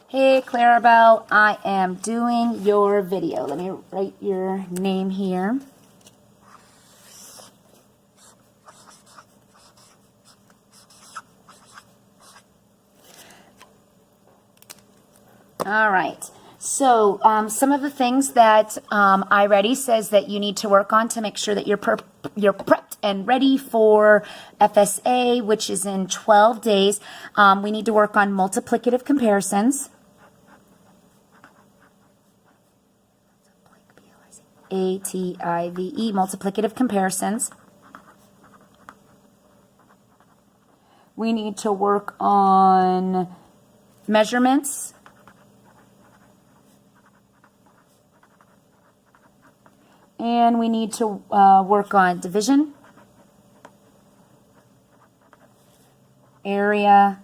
Hey Claribel, I am doing your video. Let me write your name here. All right. So some of the things that iReady says that you need to work on to make sure that you're prepped and ready for FSA, which is in 12 days. We need to work on multiplicative comparisons. ATIVE, multiplicative comparisons. We need to work on measurements. And we need to work on division, area,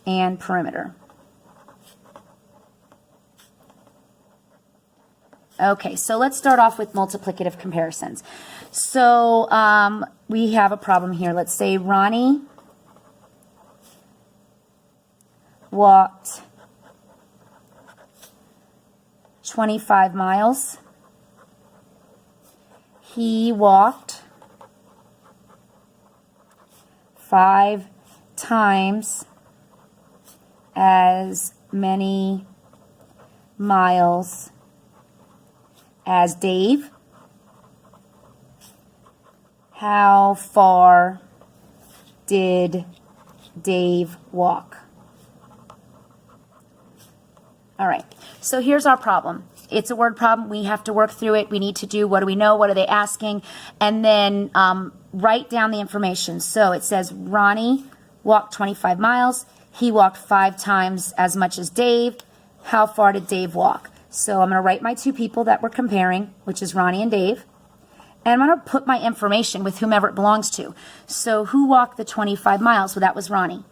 and perimeter. Okay, so let's start off with multiplicative comparisons. So we have a problem here. Let's say Ronnie walked 25 miles. He walked 5 times as many miles as Dave. How far did Dave walk? All right, so here's our problem. It's a word problem. We have to work through it. We need to do, what do we know? What are they asking? And then write down the information. So it says Ronnie walked 25 miles. He walked 5 times as much as Dave. How far did Dave walk? So I'm going to write my two people that we're comparing, which is Ronnie and Dave. And I'm going to put my information with whomever it belongs to. So who walked the 25 miles? Well, that was Ronnie.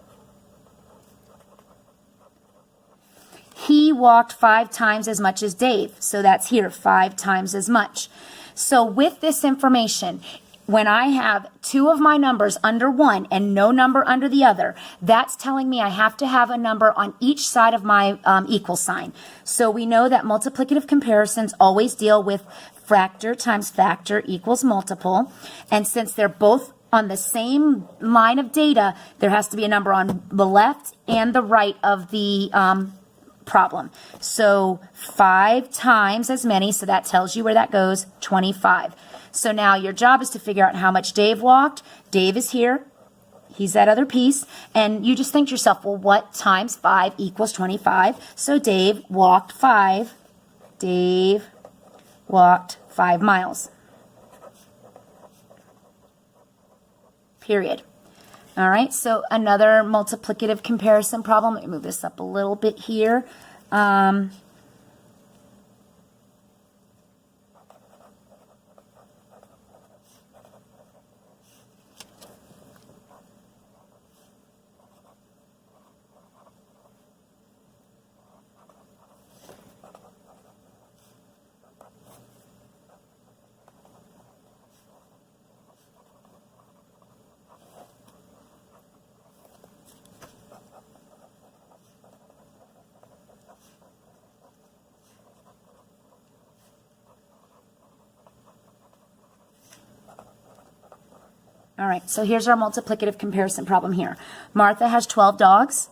He walked 5 times as much as Dave. So that's here, 5 times as much. So with this information, when I have 2 of my numbers under one and no number under the other, that's telling me I have to have a number on each side of my equal sign. So we know that multiplicative comparisons always deal with factor times factor equals multiple. And since they're both on the same line of data, there has to be a number on the left and the right of the problem. So 5 times as many, so that tells you where that goes, 25. So now your job is to figure out how much Dave walked. Dave is here. He's that other piece. And you just think to yourself, well, what times 5 equals 25? So Dave walked 5. Dave walked 5 miles. Period. All right, so another multiplicative comparison problem. Let me move this up a little bit here. All right, so here's our multiplicative comparison problem here. Martha has 12 dogs.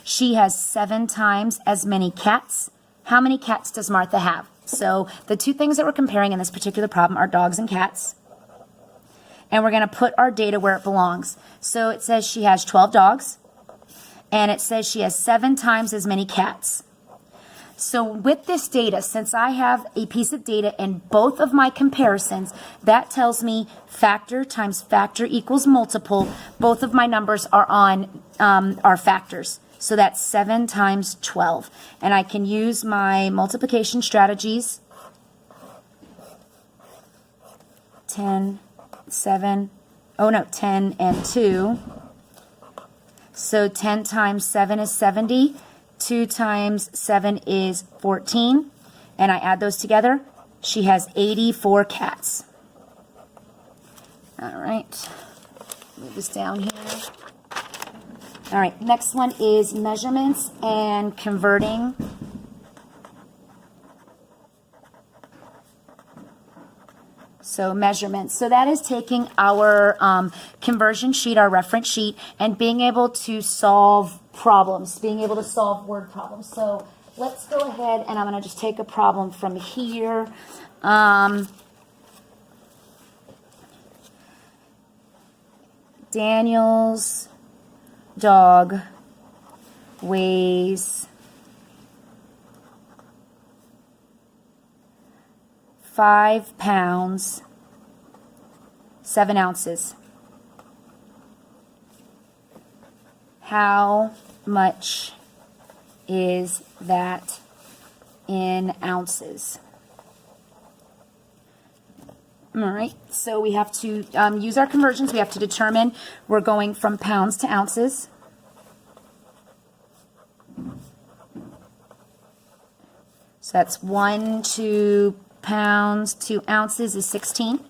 She has 7 times as many cats. How many cats does Martha have? So the two things that we're comparing in this particular problem are dogs and cats. And we're going to put our data where it belongs. So it says she has 12 dogs, and it says she has 7 times as many cats. So with this data, since I have a piece of data in both of my comparisons, that tells me factor times factor equals multiple. Both of my numbers are on are factors. So that's 7 times 12. And I can use my multiplication strategies. 10, 7, oh no, 10 and 2. So 10 times 7 is 70. 2 times 7 is 14, and I add those together. She has 84 cats. All right, move this down here. All right, next one is measurements and converting. So measurements. So that is taking our conversion sheet, our reference sheet, and being able to solve problems, being able to solve word problems. So let's go ahead and I'm going to just take a problem from here. Daniel's dog weighs 5 pounds, 7 ounces. How much is that in ounces? All right, so we have to use our conversions. We have to determine we're going from pounds to ounces. So that's 1 2 pounds to ounces is 16.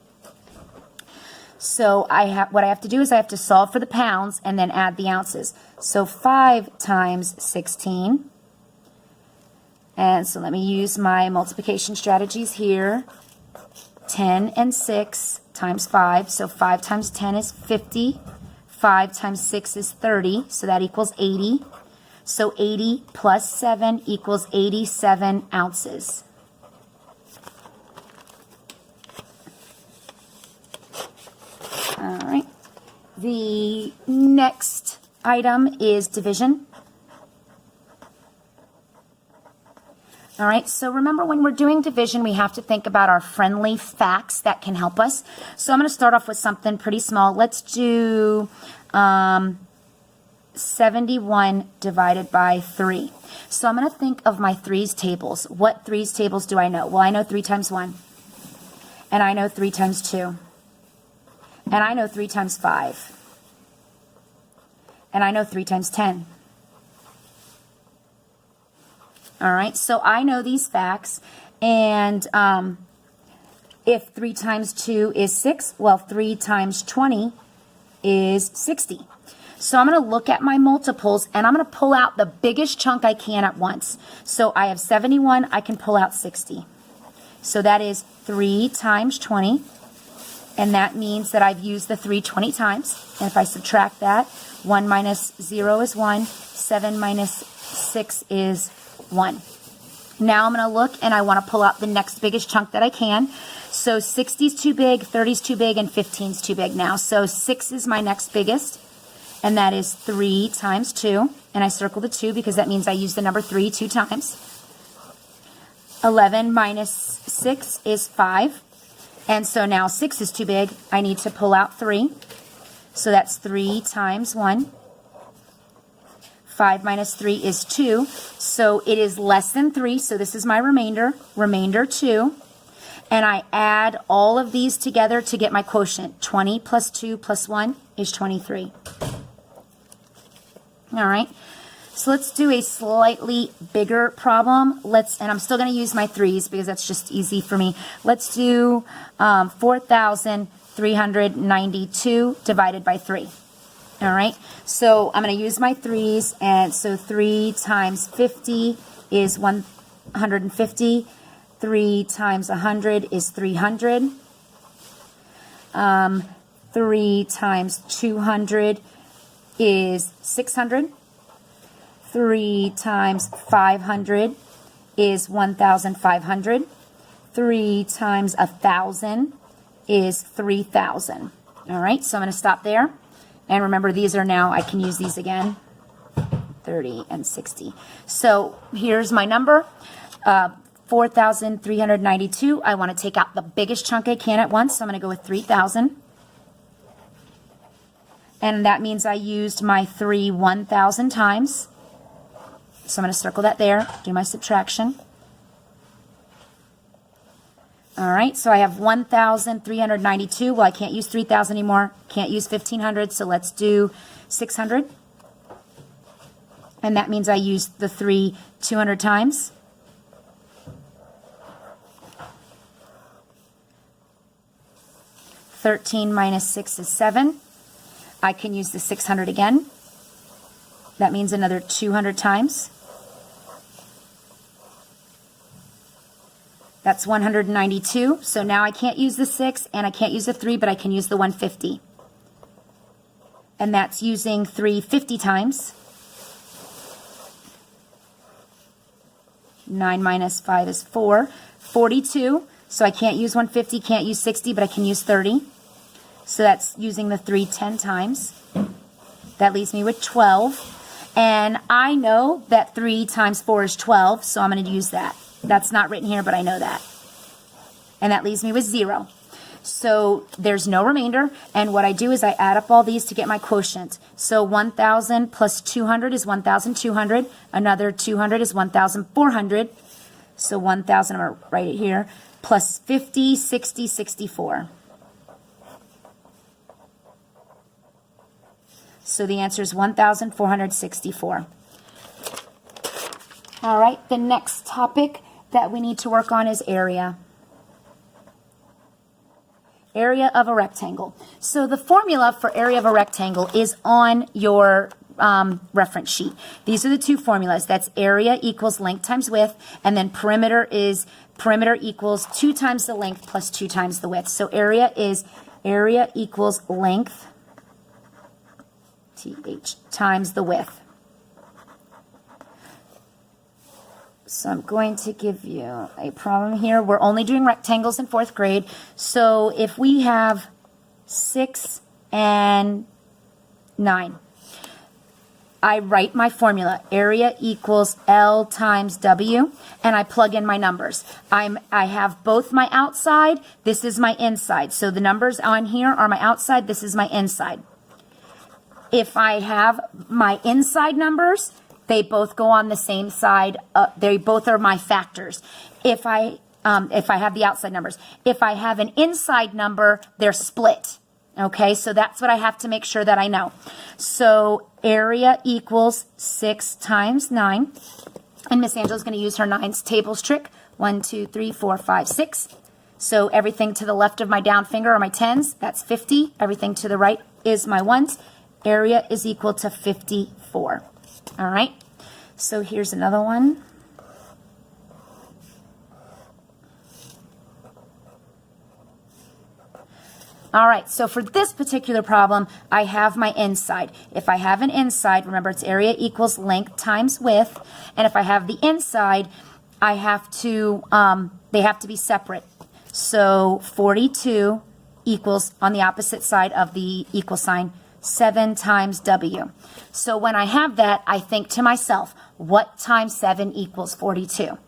So what I have to do is I have to solve for the pounds and then add the ounces. So 5 times 16. And so let me use my multiplication strategies here. 10 and 6 times 5. So 5 times 10 is 50. 5 times 6 is 30. So that equals 80. So 80 plus 7 equals 87 ounces. All right. The next item is division. All right, so remember when we're doing division, we have to think about our friendly facts that can help us. So I'm going to start off with something pretty small. Let's do 71 divided by 3. So I'm going to think of my threes tables. What threes tables do I know? Well, I know 3 times 1. And I know 3 times 2. And I know 3 times 5. And I know 3 times 10. All right, so I know these facts, and if 3 times 2 is 6, well, 3 times 20 is 60. So I'm going to look at my multiples, and I'm going to pull out the biggest chunk I can at once. So I have 71, I can pull out 60. So that is 3 times 20, and that means that I've used the 3 20 times. And if I subtract that, 1 minus 0 is 1, 7 minus 6 is 1. Now I'm going to look and I want to pull out the next biggest chunk that I can. So 60 is too big, 30 is too big, and 15 is too big now. So 6 is my next biggest, and that is 3 times 2. And I circle the 2 because that means I use the number 3 2 times. 11 minus 6 is 5. And so now 6 is too big. I need to pull out 3. So that's 3 times 1. 5 minus 3 is 2, so it is less than 3, so this is my remainder, 2, and I add all of these together to get my quotient. 20 plus 2 plus 1 is 23. All right, so let's do a slightly bigger problem. And I'm still going to use my threes because that's just easy for me. Let's do 4,392 divided by 3. All right, so I'm going to use my threes, and so 3 times 50 is 150. 3 times 100 is 300. 3 times 200 is 600. 3 times 500 is 1,500. 3 times 1,000 is 3,000. All right, so I'm going to stop there. And remember, these are now, I can use these again, 30 and 60. So here's my number, 4,392. I want to take out the biggest chunk I can at once, so I'm going to go with 3,000. And that means I used my 3 1,000 times. So I'm going to circle that there, do my subtraction. All right, so I have 1,392. Well, I can't use 3,000 anymore. Can't use 1,500, so let's do 600. And that means I used the 3 200 times. (13 minus 6 is 7. I can use the 600 again. That means another 200 times. That's 192. So now I can't use the 6 and I can't use the 3, but I can use the 150. And that's using 350 times. 9 minus 5 is 4. 42. So I can't use 150, can't use 60, but I can use 30. So that's using the 3 10 times. That leaves me with 12. And I know that 3 times 4 is 12, so I'm going to use that. That's not written here, but I know that. And that leaves me with 0. So there's no remainder, and what I do is I add up all these to get my quotient. So 1,000 plus 200 is 1,200. Another 200 is 1,400. So 1,000, I'm going to write it here, plus 50, 60, 64. So the answer is 1,464. All right, the next topic that we need to work on is area. Area of a rectangle. So the formula for area of a rectangle is on your reference sheet. These are the two formulas. That's area equals length times width, and then perimeter equals 2 times the length plus 2 times the width. So area equals length times the width. So I'm going to give you a problem here. We're only doing rectangles in 4th grade. So if we have 6 and 9, I write my formula. Area equals L times W, and I plug in my numbers. I have both my outside. This is my inside. So the numbers on here are my outside. This is my inside. If I have my inside numbers, they both go on the same side. They both are my factors. If I have the outside numbers. If I have an inside number, they're split. Okay, so that's what I have to make sure that I know. So area equals 6 times 9. And Miss Angela's going to use her 9's tables trick. 1, 2, 3, 4, 5, 6. So everything to the left of my down finger are my 10s. That's 50. Everything to the right is my 1s. Area is equal to 54. All right, so here's another one. All right, so for this particular problem, I have my inside. If I have an inside, remember it's area equals length times width, and if I have the inside, I have to, they have to be separate. So 42 equals, on the opposite side of the equal sign, 7 times W. So when I have that, I think to myself, what times 7 equals 42?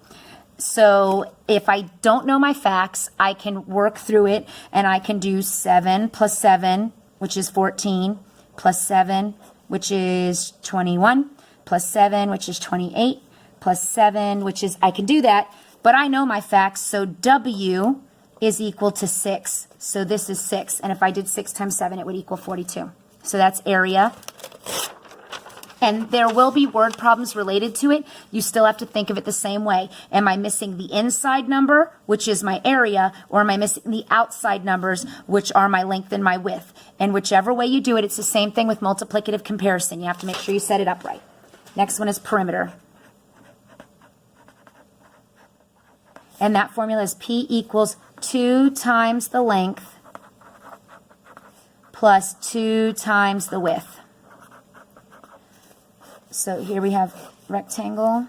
So if I don't know my facts, I can work through it, and I can do 7 plus 7, which is 14, plus 7, which is 21, plus 7, which is 28, plus 7, which is, I can do that, but I know my facts, so W is equal to 6. So this is 6, and if I did 6 times 7, it would equal 42. So that's area. And there will be word problems related to it. You still have to think of it the same way. Am I missing the inside number, which is my area, or am I missing the outside numbers, which are my length and my width? And whichever way you do it, it's the same thing with multiplicative comparison. You have to make sure you set it up right. Next one is perimeter. And that formula is P equals 2 times the length plus 2 times the width. So here we have rectangle.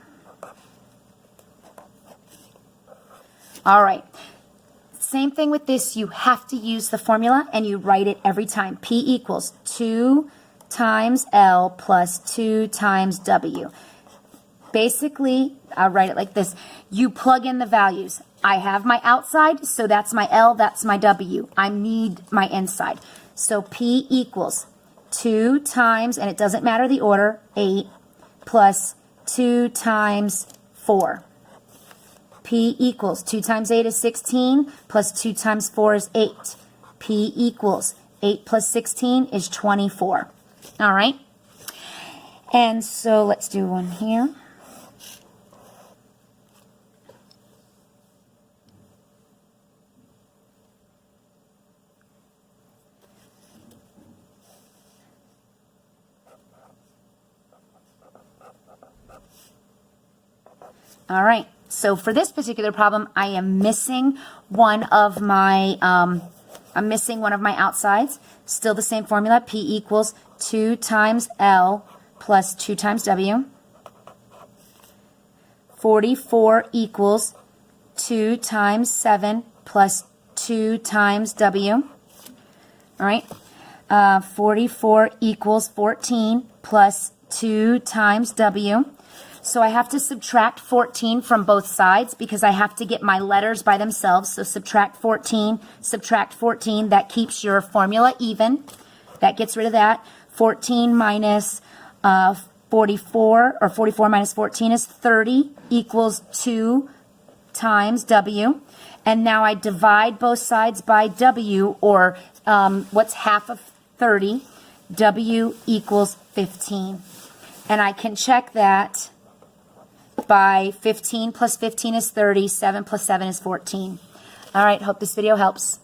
All right. Same thing with this. You have to use the formula, and you write it every time. P equals 2 times L plus 2 times W. Basically, I'll write it like this. You plug in the values. I have my outside, so that's my L, that's my W. I need my inside. So P equals 2 times, and it doesn't matter the order, 8, plus 2 times 4. P equals 2 times 8 is 16, plus 2 times 4 is 8. P equals 8 plus 16 is 24. All right? And so let's do one here. All right, so for this particular problem, I am missing one of my, outsides. Still the same formula, P equals 2 times L plus 2 times W. 44 equals 2 times 7 plus 2 times W. All right, 44 equals 14 plus 2 times W. So I have to subtract 14 from both sides because I have to get my letters by themselves. So subtract 14, that keeps your formula even. That gets rid of that. 14 minus 44, or 44 minus 14 is 30, equals 2 times W. And now I divide both sides by W, or what's half of 30? W equals 15. And I can check that by 15 plus 15 is 30, 7 plus 7 is 14. All right, hope this video helps.